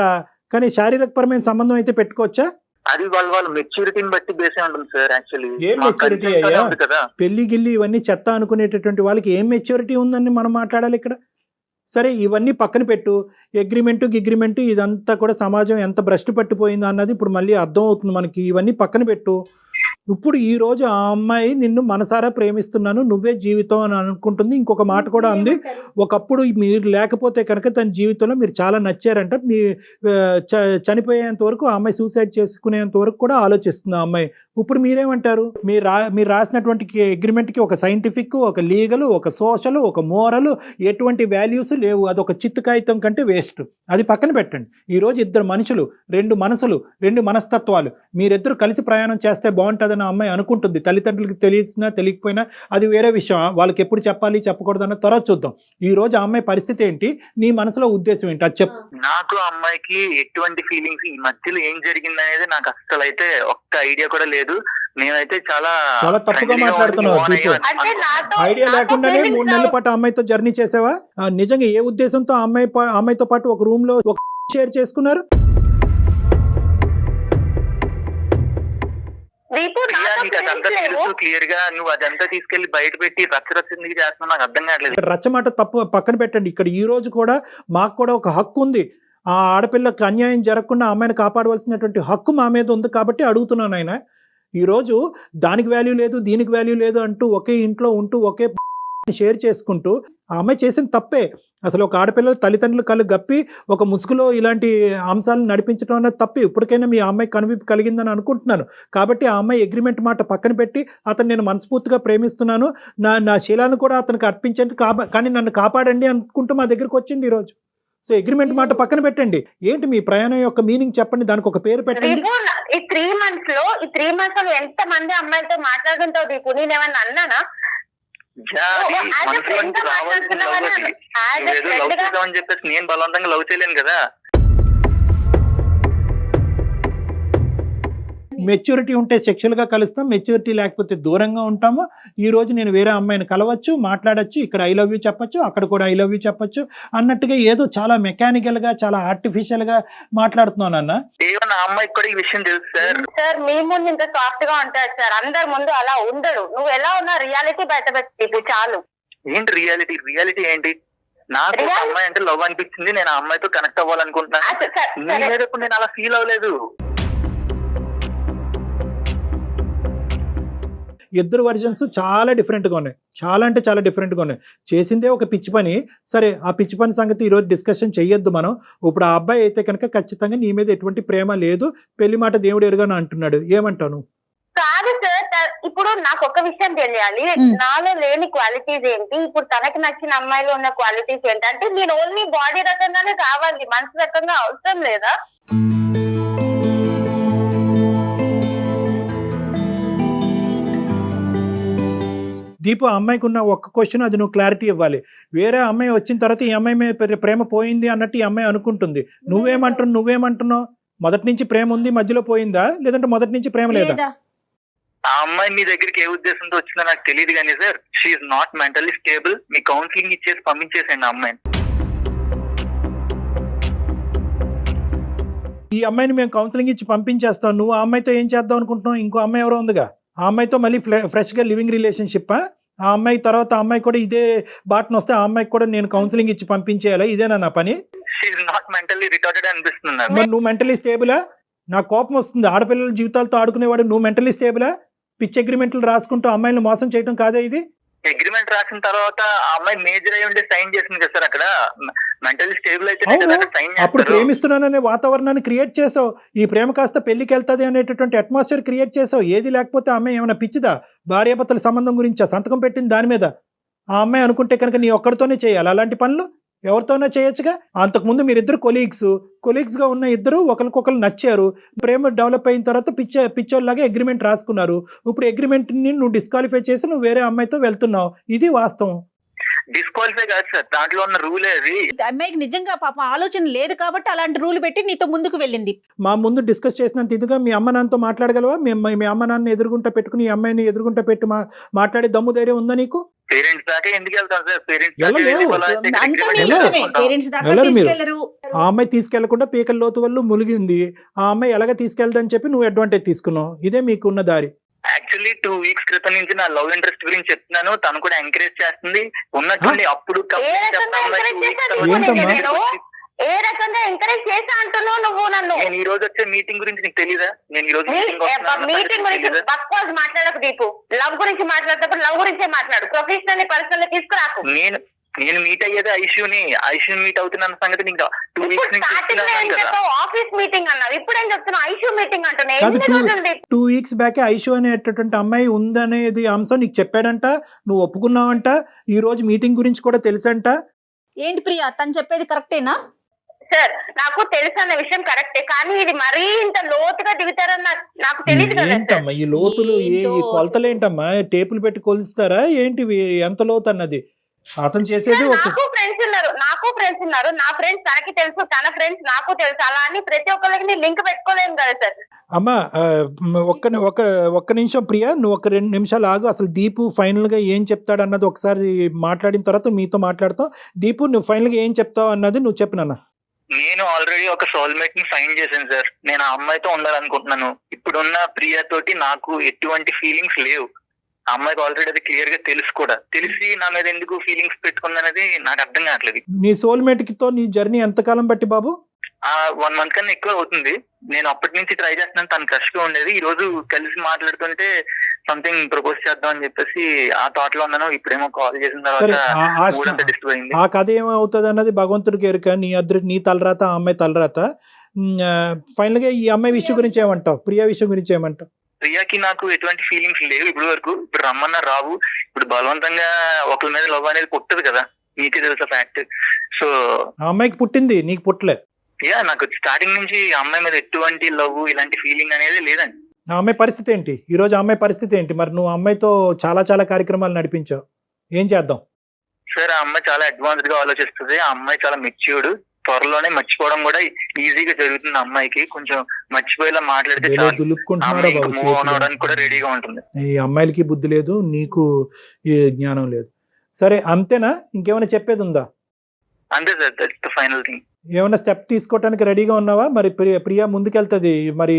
కానీ శారీరకపరమైన సంబంధం అయితే పెట్టుకోవచ్చా? అది వాళ్ళ మెచ్యూరిటీని బట్టి బేసే ఉంటుంది సార్. యాక్చువల్లీ ఏం maturity అయ్యా? కదా. పెళ్లి గిల్లి ఇవన్నీ చెత్త అనుకునేటటువంటి వాళ్ళకి ఏం మెచ్యూరిటీ ఉందని మనం మాట్లాడాలి ఇక్కడ. సరే ఇవన్నీ పక్కన పెట్టు, అగ్రిమెంట్ ఇదంతా కూడా సమాజం ఎంత భ్రష్టు పట్టిపోయిందో అన్నది ఇప్పుడు మళ్ళీ అర్థం అవుతుంది మనకి. ఇవన్నీ పక్కన పెట్టు. ఇప్పుడు ఈ రోజు ఆ అమ్మాయి నిన్ను మనసారా ప్రేమిస్తున్నాను, నువ్వే జీవితం అని అనుకుంటుంది. ఇంకొక మాట కూడా అంది, ఒకప్పుడు మీరు లేకపోతే కనుక తన జీవితంలో మీరు చాలా నచ్చారంట, మీ చనిపోయేంత వరకు ఆ అమ్మాయి సూసైడ్ చేసుకునేంత వరకు కూడా ఆలోచిస్తుంది ఆ అమ్మాయి. ఇప్పుడు మీరేమంటారు? మీరు రాసినటువంటి అగ్రిమెంట్కి ఒక సైంటిఫిక్, ఒక లీగల్, ఒక సోషల్, ఒక మోరల్, ఎటువంటి వాల్యూస్ లేవు. అది ఒక చిత్తు కాగితం కంటే వేస్ట్. అది పక్కన పెట్టండి. ఈరోజు ఇద్దరు మనుషులు, 2 మనసులు, 2 మనస్తత్వాలు, మీరిద్దరు కలిసి ప్రయాణం చేస్తే బాగుంటుందని ఆ అమ్మాయి అనుకుంటుంది. తల్లిదండ్రులకి తెలిసినా తెలియకపోయినా అది వేరే విషయం, వాళ్ళకి ఎప్పుడు చెప్పాలి చెప్పకూడదు అన్న తర్వాత చూద్దాం. ఈ రోజు ఆ అమ్మాయి పరిస్థితి ఏంటి, నీ మనసులో ఉద్దేశం ఏంటి అది చెప్పు. నాకు ఆ అమ్మాయికి ఎటువంటి ఫీలింగ్స్, ఈ మధ్యలో ఏం జరిగింది అనేది నాకు అస్సలు అయితే ఒక్క ఐడియా కూడా లేదు. నేనైతే చాలా తప్పుగా మాట్లాడుతున్నావు దీపు. అంటే నాతో ఐడియా లేకుండానే 3 నెలల పాటు ఆ అమ్మాయితో జర్నీ చేసావా? నిజంగా ఏ ఉద్దేశంతో ఆ అమ్మాయితో పాటు ఒక రూమ్ లో ఒక షేర్ చేసుకున్నారు? దీపు ప్రియా, నాతో నీకు అదంతా feelings లేవు. తెలుసు క్లియర్ గా. నువ్వు అదంతా తీసుకెళ్లి బయట పెట్టి రచ్చరచ్చింది చేస్తున్నావు, నాకు అర్థం కావట్లేదు. ఇక్కడ రచ్చమాట తప్పు పక్కన పెట్టండి. ఇక్కడ ఈ రోజు కూడా మాకు కూడా ఒక హక్కు ఉంది. ఆ ఆడపిల్లకి అన్యాయం జరగకుండా ఆ అమ్మాయిని కాపాడవలసినటువంటి హక్కు మా మీద ఉంది కాబట్టి అడుగుతున్నాను. ఆయన ఈరోజు దానికి వాల్యూ లేదు, దీనికి వాల్యూ లేదు అంటూ ఒకే ఇంట్లో ఉంటూ ఒకే షేర్ చేసుకుంటూ ఆ అమ్మాయి చేసిన తప్పే. అసలు ఒక ఆడపిల్లలు తల్లిదండ్రులు కళ్ళు గప్పి ఒక ముసుగులో ఇలాంటి అంశాలను నడిపించడం అనేది తప్పే. ఇప్పటికైనా మీ అమ్మాయి కనువిప్పు కలిగిందని అనుకుంటున్నాను. కాబట్టి ఆ అమ్మాయి అగ్రిమెంట్ మాట పక్కన పెట్టి, అతను నేను మనస్ఫూర్తిగా ప్రేమిస్తున్నాను, నా శీలాన్ని కూడా అతనికి అర్పించండి, కానీ నన్ను కాపాడండి అనుకుంటూ మా దగ్గరికి వచ్చింది ఈరోజు. సో అగ్రిమెంట్ మాట పక్కన పెట్టండి. ఏంటి మీ ప్రయాణం యొక్క మీనింగ్ చెప్పండి, దానికి ఒక పేరు పెట్టండి. దీపు ఈ 3 months లో ఎంత మంది అమ్మాయిలతో మాట్లాడుతుంటావు దీపు? నేనేమన్నా అన్నానా? మనసులోంచి రావాల్సిన లవ్ అది. నువ్వేదో లవ్ చేద్దామని చెప్పేసి నేను బలవంతంగా లవ్ చేయలేను కదా. మెచ్యూరిటీ ఉంటే సెక్షువల్గా కలుస్తాం, మెచ్యూరిటీ లేకపోతే దూరంగా ఉంటాము. ఈ రోజు నేను వేరే అమ్మాయిని కలవచ్చు, మాట్లాడచ్చు, ఇక్కడ ఐ లవ్ యూ చెప్పొచ్చు, అక్కడ కూడా ఐ లవ్ యూ చెప్పొచ్చు అన్నట్టుగా ఏదో చాలా మెకానికల్గా, చాలా ఆర్టిఫిషియల్గా మాట్లాడుతున్నాను అన్న. ఏమన్నా ఆ అమ్మాయికి కూడా ఈ విషయం తెలుసు సార్. సార్ మీ ముందు ఇంత సాఫ్ట్ గా ఉంటాడు సార్, అందరి ముందు అలా ఉండడు. నువ్వు ఎలా ఉన్నా రియాలిటీ బయట పెట్టి చాలు. ఏంటి రియాలిటీ? రియాలిటీ ఏంటి? నాకు ఒక అమ్మాయి అంటే లవ్ అనిపించింది, నేను ఆ అమ్మాయితో కనెక్ట్ అవ్వాలనుకుంటున్నాను. నీ మీద ఇప్పుడు నేను అలా ఫీల్ అవ్వలేదు. ఇద్దరు వర్జన్స్ చాలా డిఫరెంట్గా ఉన్నాయి, చాలా అంటే చాలా డిఫరెంట్గా ఉన్నాయి. చేసిందే ఒక పిచ్చి పని. సరే ఆ పిచ్చి పని సంగతి ఈరోజు డిస్కషన్ చెయ్యొద్దు మనం. ఇప్పుడు ఆ అబ్బాయి అయితే కనుక ఖచ్చితంగా నీ మీద ఎటువంటి ప్రేమ లేదు, పెళ్లి మాట దేవుడు ఎరుగాను అంటున్నాడు. ఏమంటాను? కాదు సార్, ఇప్పుడు నాకు ఒక విషయం తెలియాలి. నాలో లేని క్వాలిటీస్ ఏంటి, ఇప్పుడు తనకి నచ్చిన అమ్మాయిలో ఉన్న క్వాలిటీస్ ఏంటి? అంటే నేను ఓన్లీ బాడీ రకంగానే కావాలి, మనసు రకంగా అవసరం లేదా? దీపు అమ్మాయికి ఉన్న ఒక్క క్వశ్చన్, అది నువ్వు క్లారిటీ ఇవ్వాలి. వేరే అమ్మాయి వచ్చిన తర్వాత ఈ అమ్మాయి మీద ప్రేమ పోయింది అన్నట్టు ఈ అమ్మాయి అనుకుంటుంది. నువ్వేమంటున్నావు? మొదటి నుంచి ప్రేమ ఉంది, మధ్యలో పోయిందా, లేదంటే మొదటి నుంచి ప్రేమ లేదా? ఆ అమ్మాయి మీ దగ్గరికి ఏ ఉద్దేశంతో వచ్చిందో నాకు తెలియదు కానీ sir, she's not mentally stable. మీ కౌన్సిలింగ్ ఇచ్చేసి పంపించేసండి ఆ అమ్మాయిని. ఈ అమ్మాయిని మేము కౌన్సిలింగ్ ఇచ్చి పంపించేస్తాం. నువ్వు ఆ అమ్మాయితో ఏం చేద్దాం అనుకుంటున్నావు? ఇంకో అమ్మాయి ఎవరో ఉందిగా, ఆ అమ్మాయితో మళ్ళీ ఫ్రెష్గా లివింగ్ రిలేషన్షిప్. ఆ అమ్మాయి తర్వాత ఆ అమ్మాయి కూడా ఇదే బాటను వస్తే ఆ అమ్మాయికి కూడా నేను కౌన్సిలింగ్ ఇచ్చి పంపించేయాలి. ఇదేనా నా పని? షీఈ్ నాట్ మెంటల్లీ రిటార్టెడ్ అనిపిస్తుంది. మరి నువ్వు మెంటలీ స్టేబులా? నాకు కోపం వస్తుంది. ఆడపిల్లల జీవితాలతో ఆడుకునేవాడు నువ్వు మెంటలీ స్టేబులా? పిచ్ అగ్రిమెంట్లు రాసుకుంటూ అమ్మాయిని మోసం చేయడం కాదా ఇది? అగ్రిమెంట్ రాసిన తర్వాత ఆ అమ్మాయి మేజర్ అయి ఉంటే సైన్ చేసింది కదా సార్. అక్కడ మెంటల్లీ స్టేబుల్ అయితే అవును. సైన్ అప్పుడు చేస్తారు. ప్రేమిస్తున్నాననే వాతావరణాన్ని క్రియేట్ చేసావు. ఈ ప్రేమ కాస్త పెళ్లికి వెళ్తుంది అనేటటువంటి అట్మాస్ఫియర్ క్రియేట్ చేసావు. ఏది లేకపోతే ఆ అమ్మాయి ఏమైనా పిచ్చిదా? భార్యాభర్తల సంబంధం గురించా సంతకం పెట్టింది దాని మీద? ఆ అమ్మాయి అనుకుంటే కనుక నీ ఒక్కడితోనే చేయాలి అలాంటి పనులు? ఎవరితోనో చేయొచ్చుగా. అంతకుముందు మీరిద్దరు కొలీగ్స్ గా ఉన్న ఇద్దరు ఒకరికొకరు నచ్చారు. ప్రేమ డెవలప్ అయిన తర్వాత పిచ్చోళ్ళలాగా అగ్రిమెంట్ రాసుకున్నారు. ఇప్పుడు అగ్రిమెంట్ ని నువ్వు డిస్క్వాలిఫై చేసి నువ్వు వేరే అమ్మాయితో వెళ్తున్నావు. ఇది వాస్తవం. డిస్క్వాలిఫై కాదు సార్, దాంట్లో ఉన్న రూలే అది. అమ్మాయికి నిజంగా పాపం ఆలోచన లేదు కాబట్టి అలాంటి రూల్ పెట్టి నీతో ముందుకు వెళ్ళింది. మా ముందు డిస్కస్ చేసినంత ఇదిగా మీ అమ్మ నాన్నతో మాట్లాడగలవా? మీ అమ్మ నాన్న ఎదురుగుంటా పెట్టుకుని ఈ అమ్మాయిని ఎదురుగుంటా పెట్టి మాట్లాడే దమ్ము ధైర్యం ఉందా నీకు? పేరెంట్స్ దాకా ఎందుకు వెళ్తాం సార్? పేరెంట్స్ దాకా వెళ్ళరు మీరు. తీసుకెళ్లరు. ఆ అమ్మాయి తీసుకెళ్లకుండా పీకల లోతు వల్ల ములిగింది. ఆ అమ్మాయి ఎలాగ తీసుకెళ్దని చెప్పి నువ్వు అడ్వాంటేజ్ తీసుకున్నావు. ఇదే మీకున్న దారి. యాక్చువల్లీ 2 weeks క్రితం నుంచి నా లవ్ ఇంట్రెస్ట్ గురించి చెప్తున్నాను. తను కూడా ఎంకరేజ్ చేస్తుంది. ఉన్నట్టుండి అప్పుడు ఏ రకంగా ఎంకరేజ్ చేసా అంటున్నావు నువ్వు నన్ను? నేను ఈ రోజు వచ్చే మీటింగ్ గురించి నీకు తెలీదా? నేను ఈ రోజు మీటింగ్ గురించి బక్వాస్ మాట్లాడకు దీపు. లవ్ గురించి మాట్లాడేటప్పుడు లవ్ గురించే మాట్లాడు. ప్రొఫెషనల్ పర్సనల్ తీసుకురాకు. నేను మీట్ అయ్యేది ఐషుని మీట్ అవుతున్న సంగతి నీకు 2 weeks నుంచి ఆఫీస్ మీటింగ్ అన్నావు, ఇప్పుడేం చెప్తున్నావు ఐషు మీటింగ్ అంటున్నా? కాదు, ఎన్ని రోజులు 2 weeks బ్యాక్ ఐషు అనేటటువంటి అమ్మాయి ఉందనేది అంశం నీకు చెప్పాడంట, నువ్వు ఒప్పుకున్నావంట. ఈ రోజు మీటింగ్ గురించి కూడా తెలుసంట. ఏంటి ప్రియా తను చెప్పేది కరెక్టేనా? సార్ నాకు తెలుసు అన్న విషయం కరెక్టే, కానీ ఇది మరీ ఇంత లోతుగా దిగుతారని నాకు తెలియదు కదా. ఏంటమ్మా ఈ లోతులు? ఈ కొలతలు ఏంటమ్మా? టేపులు పెట్టి కొలుస్తారా ఏంటివి? ఎంత లోతు అన్నది అతను చేసేది. నాకు ఫ్రెండ్స్ ఉన్నారు. నా ఫ్రెండ్స్ తనకి తెలుసు, తన ఫ్రెండ్స్ నాకు తెలుసు. అలా అని ప్రతి ఒక్కరికి లింక్ పెట్టుకోలేము కదా సార్. అమ్మా ఒక్క నిమిషం ప్రియా, నువ్వు ఒక 2 నిమిషాలు ఆగు. అసలు దీపు ఫైనల్ గా ఏం చెప్తాడు అన్నది ఒకసారి మాట్లాడిన తర్వాత మీతో మాట్లాడతాం. దీపు నువ్వు ఫైనల్ గా ఏం చెప్తావు అన్నది నువ్వు చెప్పు నాన్న. నేను ఆల్రెడీ ఒక సోల్మేట్ ని ఫైండ్ చేశాను సార్. నేను ఆ అమ్మాయితో ఉండాలనుకుంటున్నాను. ఇప్పుడున్న ప్రియా తోటి నాకు ఎటువంటి ఫీలింగ్స్ లేవు. ఆ అమ్మాయికి ఆల్రెడీ అది క్లియర్ గా తెలుసు కూడా. తెలిసి నా మీద ఎందుకు ఫీలింగ్స్ పెట్టుకుందనేది నాకు అర్థం కావట్లేదు. నీ సోల్మేట్ తో నీ జర్నీ ఎంతకాలం బట్టి బాబు? 1 month కన్నా ఎక్కువ అవుతుంది. నేను అప్పటి నుంచి ట్రై చేస్తున్నాను. తను క్రష్ గా ఉండేది. ఈ రోజు కలిసి మాట్లాడుతుంటే సంథింగ్ ప్రపోజ్ చేద్దాం అని చెప్పేసి ఆ థాట్ లో ఉన్నాను. ఇప్పుడేమో కాల్ చేసిన తర్వాత డిస్టర్బ్ అయింది. ఆ కథ ఏమవుతుంది అన్నది భగవంతుడికి ఎరుక. నీ తలరాత, ఆ అమ్మాయి తలరాత. ఫైనల్ గా ఈ అమ్మాయి విషయం గురించి ఏమంటావు? ప్రియా విషయం గురించి ఏమంటావు? ప్రియాకి నాకు ఎటువంటి ఫీలింగ్స్ లేవు ఇప్పుడు వరకు. ఇప్పుడు రమ్మన్నా రావు. ఇప్పుడు బలవంతంగా ఒకరి మీద లవ్ అనేది పుట్టదు కదా, నీకే తెలుసా ఫ్యాక్ట్. సో ఆ అమ్మాయికి పుట్టింది, నీకు పుట్టలే. నాకు స్టార్టింగ్ నుంచి ఆ అమ్మాయి మీద ఎటువంటి లవ్ ఇలాంటి ఫీలింగ్ అనేది లేదండి. ఆ అమ్మాయి పరిస్థితి ఏంటి ఈ రోజు? ఆ అమ్మాయి పరిస్థితి ఏంటి? మరి నువ్వు అమ్మాయితో చాలా కార్యక్రమాలు నడిపించావు, ఏం చేద్దాం? సార్ ఆ అమ్మాయి చాలా అడ్వాన్స్డ్ గా ఆలోచిస్తుంది. ఆ అమ్మాయి చాలా మెచ్యూర్డ్. త్వరలోనే మర్చిపోవడం కూడా ఈజీగా జరుగుతుంది. అమ్మాయికి కొంచెం మర్చిపోయేలా మాట్లాడితే మూవ్ ఆన్ అవడానికి కూడా రెడీగా ఉంటుంది. ఈ అమ్మాయిలకి బుద్ధి లేదు, నీకు ఈ జ్ఞానం లేదు. సరే అంతేనా? ఇంకేమైనా చెప్పేది ఉందా? అంతే sir, that's the final thing. ఏమైనా స్టెప్ తీసుకోవడానికి రెడీగా ఉన్నావా? మరి ప్రియా ముందుకెళ్తుంది, మరి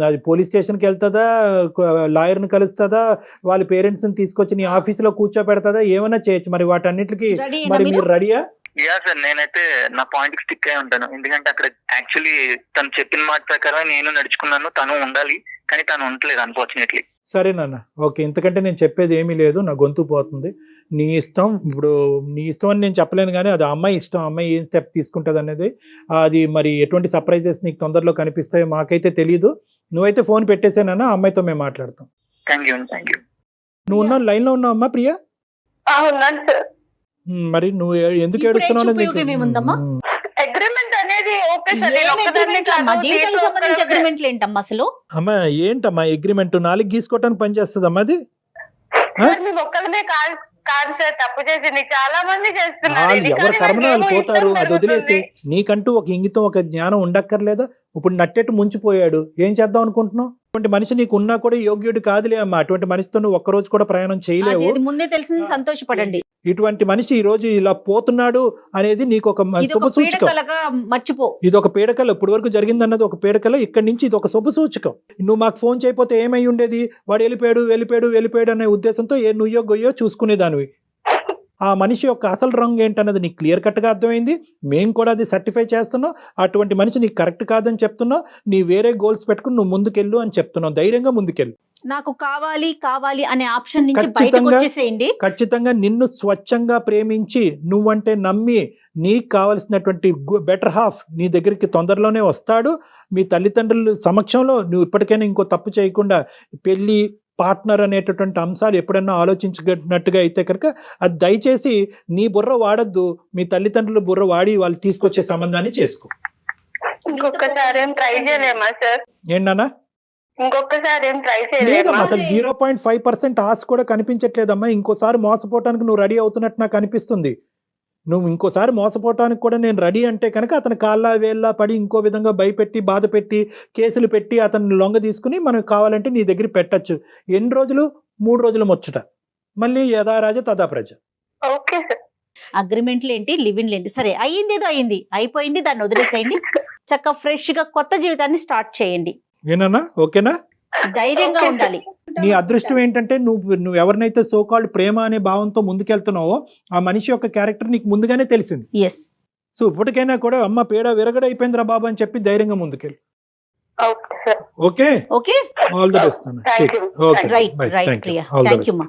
అది పోలీస్ స్టేషన్కి వెళ్తుందా, లాయర్ని కలుస్తుందా, వాళ్ళ పేరెంట్స్ ని తీసుకొచ్చి నీ ఆఫీసులో కూర్చోపెడతా? ఏమైనా చేయొచ్చు. మరి వాటన్నిటికి మరి మీరు రెడీయా? యా సార్, నేనైతే నా పాయింట్ కి స్టిక్ అయి ఉంటాను. ఎందుకంటే అక్కడ యాక్చువల్లీ తను చెప్పిన మాట ప్రకారం నేను నడుచుకున్నాను. తను ఉండాలి, కానీ తను ఉండలేదు అన్ఫార్చునేట్లీ. సరే నాన్న, ఓకే. ఇంతకంటే నేను చెప్పేది ఏమీ లేదు, నా గొంతు పోతుంది. నీ ఇష్టం. ఇప్పుడు నీ ఇష్టం అని నేను చెప్పలేను, కానీ అది అమ్మాయి ఇష్టం. అమ్మాయి ఏం స్టెప్ తీసుకుంటుంది అనేది, అది మరి ఎటువంటి సర్ప్రైజెస్ నీకు తొందరలో కనిపిస్తాయో మాకైతే తెలియదు. నువ్వైతే ఫోన్ పెట్టేసానన్నా, ఆ అమ్మాయితో మేము మాట్లాడతాం. Thank you. నువ్వు ఉన్న లైన్ లో ఉన్నావు అమ్మా ప్రియా? మరి నువ్వు ఎందుకు ఏడుస్తున్నావు? అగ్రిమెంట్ అనేది అమ్మా ఏంటమ్మా అగ్రిమెంట్? 4 గీసుకోవటానికి పనిచేస్తుందమ్మా అది? ఒక్కలమే కాదు సార్ తప్పు చేసింది, చాలా మంది చేస్తున్నారు. ఎవరు కర్మన వాళ్ళు పోతారు, అది వదిలేసి నీకంటూ ఒక ఇంగితం, ఒక జ్ఞానం ఉండక్కర్లేదా? ఇప్పుడు నట్టేట్టు ముంచిపోయాడు, ఏం చేద్దాం అనుకుంటున్నావు? అటువంటి మనిషి నీకు ఉన్నా కూడా యోగ్యుడు కాదులే అమ్మా. అటువంటి మనిషితో నువ్వు ఒక్కరోజు కూడా ప్రయాణం చేయలేవు. ముందే తెలిసింది, సంతోషపడండి. ఇటువంటి మనిషి ఈ రోజు ఇలా పోతున్నాడు అనేది నీకు ఒక శుభ సూచకం. మర్చిపో, ఇది ఒక పీడకల. ఇప్పుడు వరకు జరిగింది అన్నది ఒక పీడకల. ఇక్కడి నుంచి ఇది ఒక శుభ సూచకం. నువ్వు మాకు ఫోన్ చేయకపోతే ఏమై ఉండేది? వాడు వెళ్ళిపోయాడు అనే ఉద్దేశంతో నువ్వో గొయ్యో చూసుకునేదానివి. ఆ మనిషి యొక్క అసలు రంగు ఏంటన్నది నీకు క్లియర్ కట్గా అర్థమైంది. మేము కూడా అది సర్టిఫై చేస్తున్నాం. అటువంటి మనిషి నీకు కరెక్ట్ కాదని చెప్తున్నావు. నీ వేరే గోల్స్ పెట్టుకుని నువ్వు ముందుకెళ్ళు అని చెప్తున్నావు. ధైర్యంగా ముందుకెళ్ళు. నాకు కావాలి కావాలి అనే ఆప్షన్ నుంచి బయటకు వచ్చేసేయండి. ఖచ్చితంగా నిన్ను స్వచ్ఛంగా ప్రేమించి నువ్వంటే నమ్మి నీకు కావలసినటువంటి బెటర్ హాఫ్ నీ దగ్గరికి తొందరలోనే వస్తాడు. మీ తల్లిదండ్రుల సమక్షంలో నువ్వు ఇప్పటికైనా ఇంకో తప్పు చేయకుండా పెళ్లి పార్ట్నర్ అనేటటువంటి అంశాలు ఎప్పుడన్నా ఆలోచించినట్టుగా అయితే కనుక అది దయచేసి నీ బుర్ర వాడద్దు. మీ తల్లిదండ్రుల బుర్ర వాడి వాళ్ళు తీసుకొచ్చే సంబంధాన్ని చేసుకో. ఇంకొకసారి ఏం ట్రై చేయలేమా సార్? ఏంటన్నా? ఇంకొకసారి ఏం ట్రై లేదమ్మా, చేయలేమా? అసలు 0.5% ఆశ కూడా కనిపించట్లేదమ్మా. ఇంకోసారి మోసపోవటానికి నువ్వు రెడీ అవుతున్నట్టు నాకు అనిపిస్తుంది. నువ్వు ఇంకోసారి మోసపోవటానికి కూడా నేను రెడీ అంటే కనుక అతని కాళ్ళ వేళ్ళ పడి ఇంకో విధంగా భయపెట్టి బాధ పెట్టి కేసులు పెట్టి అతన్ని లొంగ తీసుకుని మనకు కావాలంటే నీ దగ్గర పెట్టచ్చు. ఎన్ని రోజులు? 3 రోజులు ముచ్చట. మళ్ళీ యథా రాజ తదా ప్రజ. Okay sir. అగ్రిమెంట్లు ఏంటి, లివిన్లు ఏంటి, సరే అయ్యింది ఏదో అయింది, అయిపోయింది, దాన్ని వదిలేసేయండి. చక్కగా ఫ్రెష్ గా కొత్త జీవితాన్ని స్టార్ట్ చేయండి. ఏనన్నా? ఓకేనా? ధైర్యంగా ఉండాలి. నీ అదృష్టం ఏంటంటే నువ్వు ఎవరినైతే సోకాల్డ్ ప్రేమ అనే భావంతో ముందుకెళ్తున్నావో ఆ మనిషి యొక్క క్యారెక్టర్ నీకు ముందుగానే తెలిసింది. ఎస్. సో ఇప్పటికైనా కూడా అమ్మ పేడ విరగడైపోయిందిరా బాబు అని చెప్పి ధైర్యంగా ముందుకెళ్ళి. Okay sir. Okay, okay, all the best. Thank you. Okay, right right Priya, thank you మా.